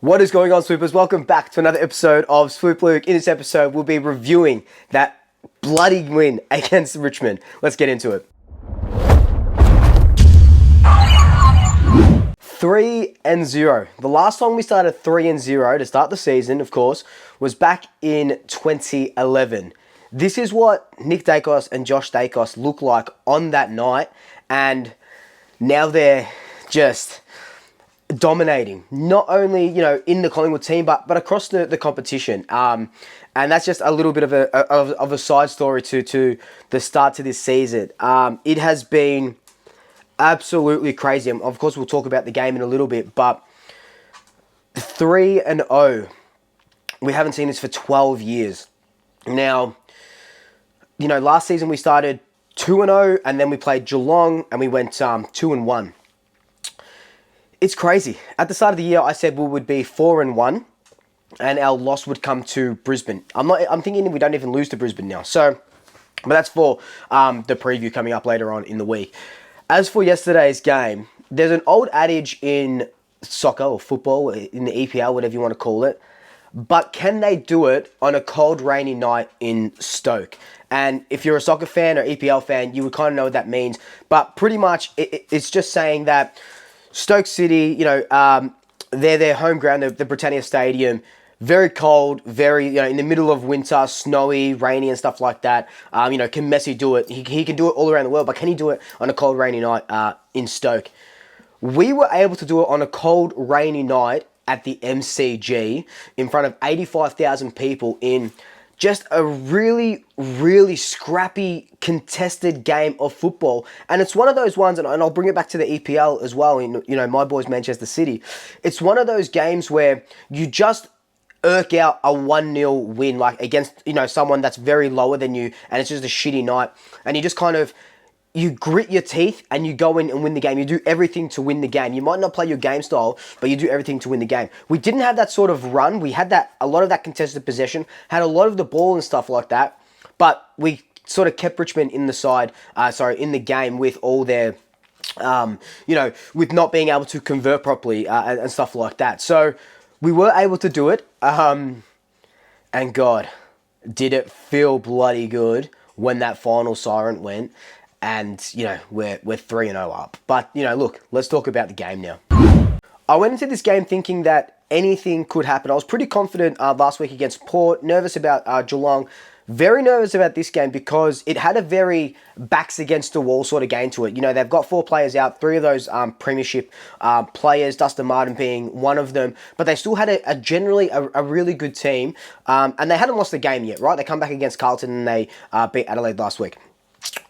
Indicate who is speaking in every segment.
Speaker 1: What is going on, Swoopers? Welcome back to another episode of Swoop Luke. In this episode, we'll be reviewing that bloody win against Richmond. Let's get into it. 3-0. The last time we started 3-0 to start the season, of course, was back in 2011. This is what Nick Dacos and Josh Dacos look like on that night, and now they're just dominating, not only in the Collingwood team, but across the competition. And that's just a little bit of a side story to the start to this season. It has been absolutely crazy. And of course, we'll talk about the game in a little bit, but 3-0. We haven't seen this for 12 years. Now, last season we started 2-0, and then we played Geelong, and we went 2-1. It's crazy. At the start of the year, I said we would be 4-1, and our loss would come to Brisbane. I'm thinking we don't even lose to Brisbane now. So, but that's for the preview coming up later on in the week. As for yesterday's game, there's an old adage in soccer or football, in the EPL, whatever you want to call it. But can they do it on a cold, rainy night in Stoke? And if you're a soccer fan or EPL fan, you would kind of know what that means. But pretty much, it's just saying that Stoke City, they're their home ground, the Britannia Stadium. Very cold, very, in the middle of winter, snowy, rainy and stuff like that. Can Messi do it? He can do it all around the world, but can he do it on a cold, rainy night in Stoke? We were able to do it on a cold, rainy night at the MCG in front of 85,000 people in just a really, really scrappy, contested game of football. And it's one of those ones, and I'll bring it back to the EPL as well, in my boys Manchester City. It's one of those games where you just irk out a 1-0 win, like against, someone that's very lower than you, and it's just a shitty night. And you just kind of, you grit your teeth and you go in and win the game. You do everything to win the game. You might not play your game style, but you do everything to win the game. We didn't have that sort of run. We had a lot of that contested possession, had a lot of the ball and stuff like that, but we sort of kept Richmond in the game with all their, with not being able to convert properly and stuff like that. So we were able to do it, and God, did it feel bloody good when that final siren went. And, we're 3-0 up. But, look, let's talk about the game now. I went into this game thinking that anything could happen. I was pretty confident last week against Port, nervous about Geelong, very nervous about this game because it had a very backs against the wall sort of game to it. They've got 4 players out, 3 of those premiership players, Dustin Martin being one of them, but they still had a generally a really good team, and they hadn't lost the game yet, right? They come back against Carlton and they beat Adelaide last week.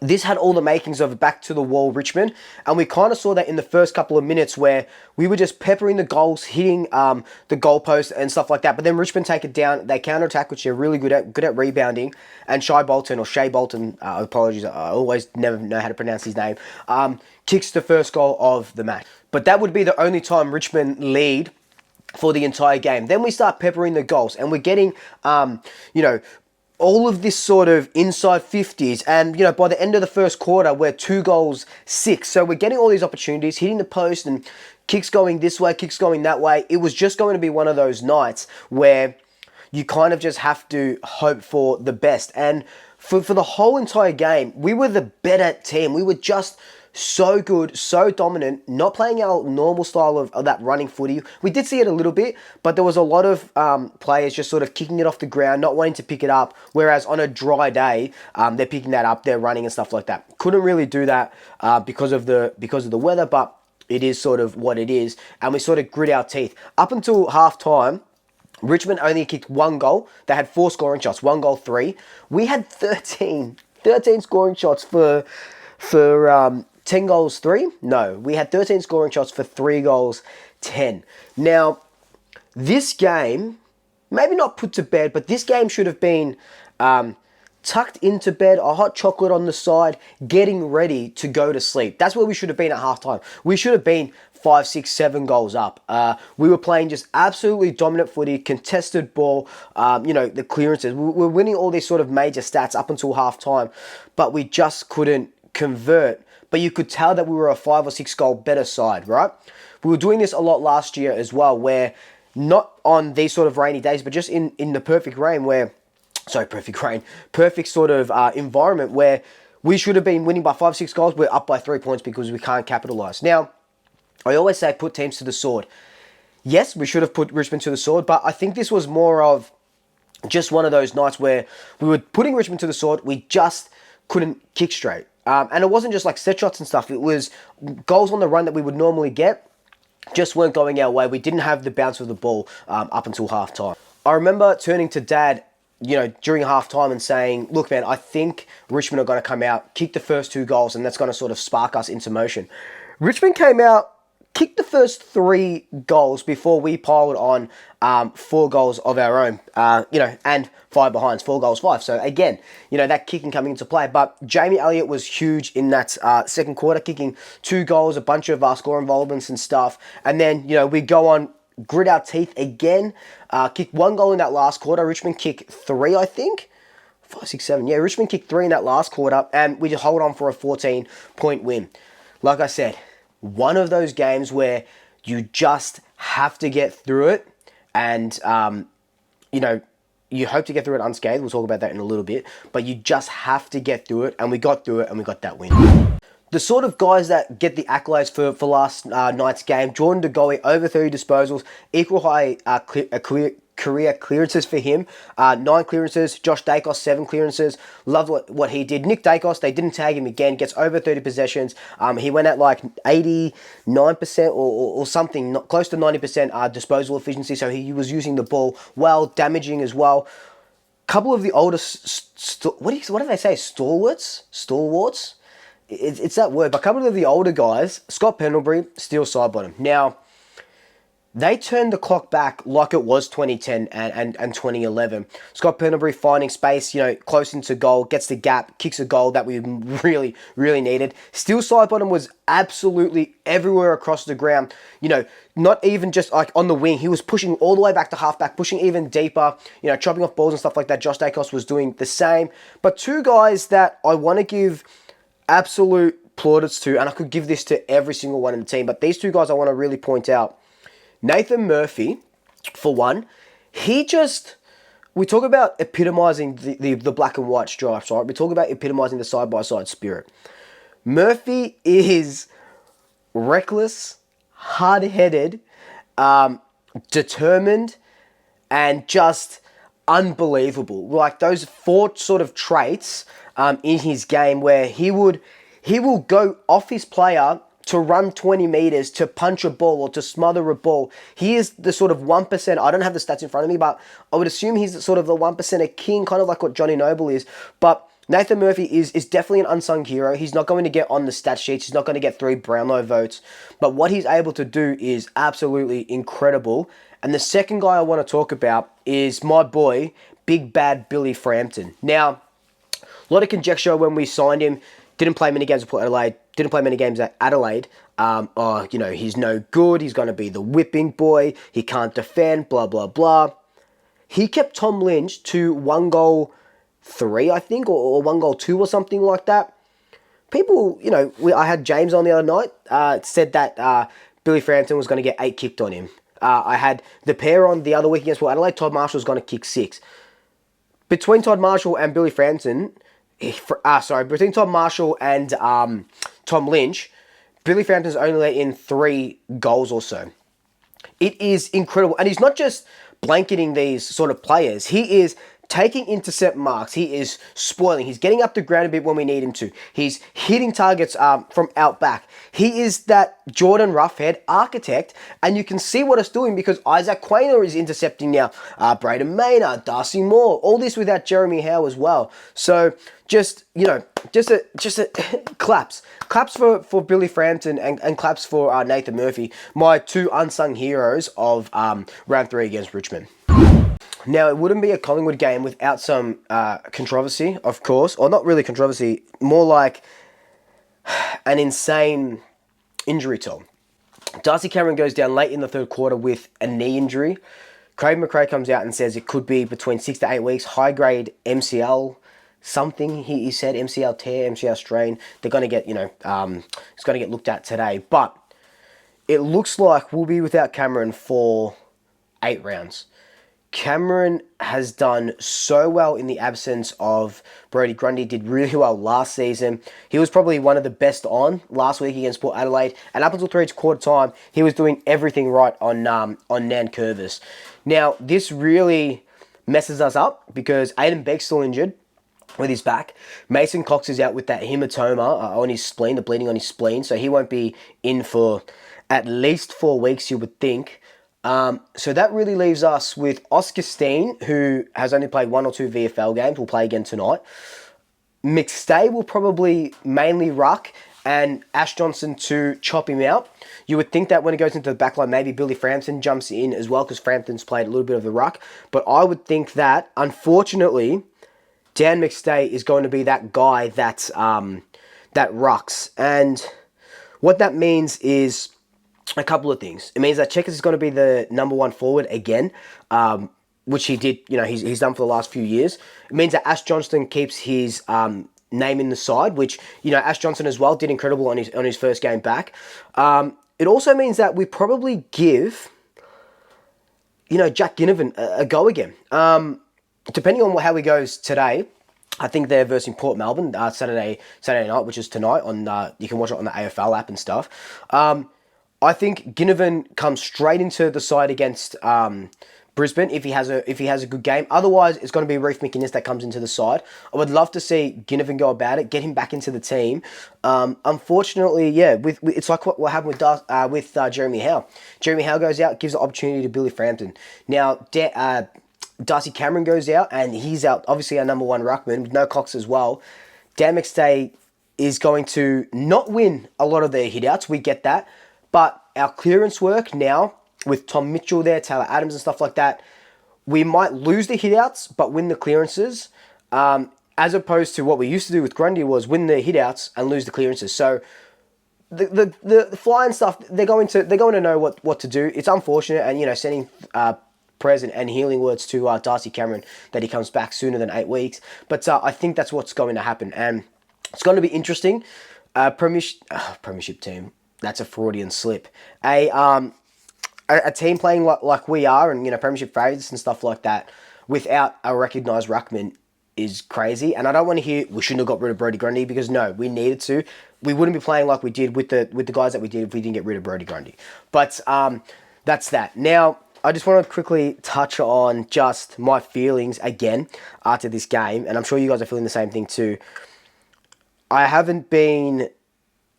Speaker 1: This had all the makings of a back-to-the-wall Richmond, and we kind of saw that in the first couple of minutes where we were just peppering the goals, hitting the goalpost and stuff like that. But then Richmond take it down, they counter-attack, which they're really good at rebounding, and Shea Bolton, apologies, I always never know how to pronounce his name, kicks the first goal of the match. But that would be the only time Richmond lead for the entire game. Then we start peppering the goals, and we're getting, all of this sort of inside 50s, and by the end of the first quarter we're 2-6. So we're getting all these opportunities, hitting the post and kicks going this way, kicks going that way. It was just going to be one of those nights where you kind of just have to hope for the best. And for the whole entire game, we were the better team. We were just so good, so dominant, not playing our normal style of that running footy. We did see it a little bit, but there was a lot of players just sort of kicking it off the ground, not wanting to pick it up, whereas on a dry day, they're picking that up, they're running and stuff like that. Couldn't really do that because of the weather, but it is sort of what it is, and we sort of grit our teeth. Up until half-time, Richmond only kicked 1 goal. They had 4 scoring shots, 1 goal, 3. We had 13 scoring shots for 10 goals, 3? No, we had 13 scoring shots for 3 goals, 10. Now, this game, maybe not put to bed, but this game should have been tucked into bed, a hot chocolate on the side, getting ready to go to sleep. That's where we should have been at halftime. We should have been 5, 6, 7 goals up. We were playing just absolutely dominant footy, contested ball, the clearances. We were winning all these sort of major stats up until halftime, but we just couldn't convert. But you could tell that we were a 5 or 6 goal better side, right? We were doing this a lot last year as well, where not on these sort of rainy days, but just in the perfect rain perfect sort of environment where we should have been winning by 5-6 goals. We're up by 3 points because we can't capitalise. Now, I always say put teams to the sword. Yes, we should have put Richmond to the sword, but I think this was more of just one of those nights where we were putting Richmond to the sword. We just couldn't kick straight. And it wasn't just like set shots and stuff. It was goals on the run that we would normally get just weren't going our way. We didn't have the bounce of the ball up until half-time. I remember turning to Dad, during half-time and saying, look, man, I think Richmond are going to come out, kick the first 2 goals, and that's going to sort of spark us into motion. Richmond came out, kicked the first 3 goals before we piled on 4 goals of our own, and 5 behinds, 4 goals, 5. So again, that kicking coming into play. But Jamie Elliott was huge in that second quarter, kicking 2 goals, a bunch of score involvements and stuff. And then, we go on, grit our teeth again, kick 1 goal in that last quarter. Richmond kicked 3, I think. 5, 6, 7. Yeah, Richmond kicked 3 in that last quarter, and we just hold on for a 14-point win. Like I said, one of those games where you just have to get through it, and you hope to get through it unscathed. We'll talk about that in a little bit, but you just have to get through it, and we got through it, and we got that win. The sort of guys that get the accolades for last night's game: Jordan De Goey, over 30 disposals, equal high career clearances for him, 9 clearances. Josh Dacos, 7 clearances. Loved what he did. Nick Dacos, they didn't tag him again, gets over 30 possessions. He went at like 89% or something, not close to 90% disposal efficiency, so he was using the ball well, damaging as well. Couple of the older, what do they say, stalwarts? It's that word, but a couple of the older guys, Scott Pendlebury, still side bottom. Now, they turned the clock back like it was 2010 and 2011. Scott Pendlebury finding space, close into goal, gets the gap, kicks a goal that we really, really needed. Still side bottom was absolutely everywhere across the ground. Not even just like on the wing. He was pushing all the way back to halfback, pushing even deeper, chopping off balls and stuff like that. Josh Dacos was doing the same. But 2 guys that I want to give absolute plaudits to, and I could give this to every single one in the team, but these 2 guys I want to really point out. Nathan Murphy, for one, we talk about epitomising the black and white stripes, right? We talk about epitomising the side-by-side spirit. Murphy is reckless, hard-headed, determined, and just unbelievable. Like those 4 sort of traits in his game where he will go off his player to run 20 meters, to punch a ball or to smother a ball. He is the sort of 1%. I don't have the stats in front of me, but I would assume he's sort of the 1% king, kind of like what Johnny Noble is. But Nathan Murphy is definitely an unsung hero. He's not going to get on the stat sheets. He's not going to get 3 Brownlow votes. But what he's able to do is absolutely incredible. And the second guy I want to talk about is my boy, Big Bad Billy Frampton. Now, a lot of conjecture when we signed him. Didn't play many games at Port Adelaide. Didn't play many games at Adelaide. He's no good. He's going to be the whipping boy. He can't defend, blah, blah, blah. He kept Tom Lynch to 1 goal 3, I think, or 1 goal 2 or something like that. People, I had James on the other night, said that Billy Frampton was going to get 8 kicked on him. I had the pair on the other week against Port Adelaide. Todd Marshall was going to kick 6. Between Todd Marshall and Billy Frampton, between Tom Marshall and Tom Lynch, Billy Frampton's only let in 3 goals or so. It is incredible. And he's not just blanketing these sort of players. He is taking intercept marks. He is spoiling. He's getting up the ground a bit when we need him to. He's hitting targets from out back. He is that Jordan Roughhead architect, and you can see what it's doing because Isaac Quaynor is intercepting now. Braden Maynard, Darcy Moore, all this without Jeremy Howe as well. So just a claps for Billy Frampton and claps for Nathan Murphy, my 2 unsung heroes of round 3 against Richmond. Now, it wouldn't be a Collingwood game without some controversy, of course. Or not really controversy, more like an insane injury toll. Darcy Cameron goes down late in the 3rd quarter with a knee injury. Craig McRae comes out and says it could be between 6 to 8 weeks. High-grade MCL something, he said. MCL tear, MCL strain. They're going to get, it's going to get looked at today. But it looks like we'll be without Cameron for 8 rounds. Cameron has done so well in the absence of Brodie Grundy. Did really well last season. He was probably one of the best on last week against Port Adelaide. And up until quarter time, he was doing everything right on Nankervis. Now, this really messes us up because Aiden Beck's still injured with his back. Mason Cox is out with that hematoma on his spleen, the bleeding on his spleen. So he won't be in for at least 4 weeks, you would think. So that really leaves us with Oscar Steen, who has only played 1 or 2 VFL games, will play again tonight. McStay will probably mainly ruck, and Ash Johnson to chop him out. You would think that when it goes into the back line, maybe Billy Frampton jumps in as well, because Frampton's played a little bit of the ruck. But I would think that, unfortunately, Dan McStay is going to be that guy that rucks. And what that means is a couple of things. It means that Checkers is going to be the number 1 forward again, which he did, he's done for the last few years. It means that Ash Johnston keeps his name in the side, which, Ash Johnson as well did incredible on his first game back. It also means that we probably give, Jack Ginnivan a go again. Depending on how he goes today, I think they're versus Port Melbourne Saturday night, which is tonight. You can watch it on the AFL app and stuff. I think Ginnivan comes straight into the side against Brisbane if he has a good game. Otherwise, it's going to be Reef McInnes that comes into the side. I would love to see Ginnivan go about it, get him back into the team. Unfortunately, it's like what happened with Jeremy Howe. Jeremy Howe goes out, gives the opportunity to Billy Frampton. Now, Darcy Cameron goes out, and he's out, obviously our number 1 ruckman, with no Cox as well. Dan McStay is going to not win a lot of their hitouts. We get that. But our clearance work now, with Tom Mitchell there, Taylor Adams and stuff like that, we might lose the hitouts, but win the clearances, as opposed to what we used to do with Grundy was win the hitouts and lose the clearances. So the flying stuff, they're going to know what to do. It's unfortunate, and sending prayers and healing words to Darcy Cameron that he comes back sooner than 8 weeks. But I think that's what's going to happen, and it's going to be interesting. Premiership team. That's a Freudian slip. A team playing like we are, and premiership favourites and stuff like that, without a recognised ruckman is crazy. And I don't want to hear we shouldn't have got rid of Brodie Grundy, because no, we needed to. We wouldn't be playing like we did with the guys that we did if we didn't get rid of Brodie Grundy. But that's that. Now, I just want to quickly touch on just my feelings again after this game, and I'm sure you guys are feeling the same thing too. I haven't been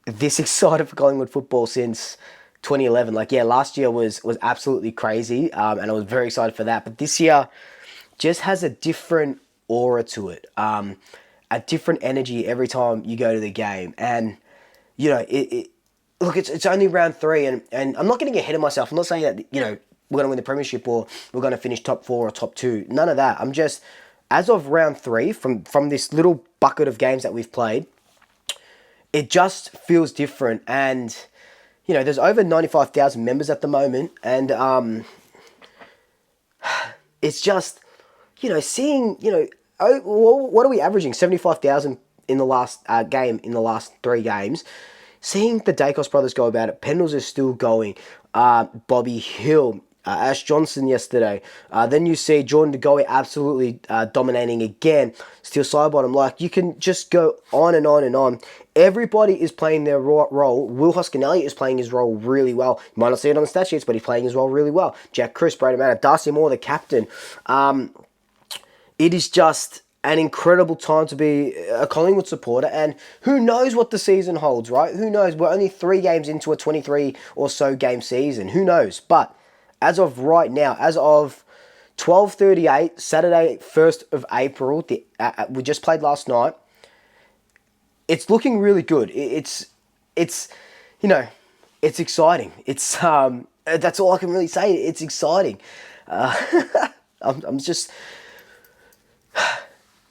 Speaker 1: this excited for Collingwood football since 2011. Last year was absolutely crazy, and I was very excited for that. But this year just has a different aura to it, a different energy every time you go to the game. And look, it's only round 3, and I'm not getting ahead of myself. I'm not saying that we're going to win the premiership or we're going to finish top 4 or top 2. None of that. I'm just, as of round 3, from this little bucket of games that we've played, it just feels different. And there's over 95,000 members at the moment, and it's just seeing what are we averaging? 75,000 in the last game, in the last 3 games. Seeing the Dacos brothers go about it. Pendles is still going. Bobby Hill, Ash Johnson yesterday. Then you see Jordan DeGoey absolutely dominating again. Steel Sidebottom. You can just go on and on and on. Everybody is playing their role. Will Hoskinelli is playing his role really well. You might not see it on the stat sheets, but he's playing his role really well. Jack Chris, Brady Manor, Darcy Moore, the captain. It is just an incredible time to be a Collingwood supporter, and who knows what the season holds, right? Who knows? We're only 3 games into a 23 or so game season. Who knows? But as of right now, as of 12:38, Saturday, 1st of April, we just played last night, it's looking really good. It's exciting. It's that's all I can really say. It's exciting. I'm just,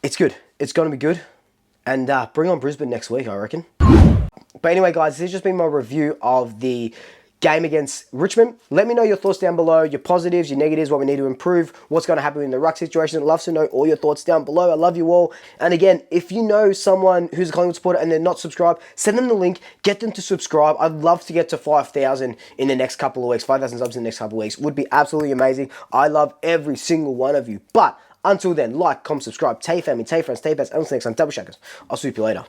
Speaker 1: it's good. It's going to be good. And bring on Brisbane next week, I reckon. But anyway, guys, this has just been my review of the game against Richmond. Let me know your thoughts down below, your positives, your negatives, what we need to improve, what's going to happen in the ruck situation. I'd love to know all your thoughts down below. I love you all. And again, if you know someone who's a Collingwood supporter and they're not subscribed, send them the link, get them to subscribe. I'd love to get to 5,000 in the next couple of weeks, 5,000 subs in the next couple of weeks. Would be absolutely amazing. I love every single one of you. But until then, like, comment, subscribe, tell your family, tell your friends, tell your best. Until next time, double shackers. I'll swoop you later.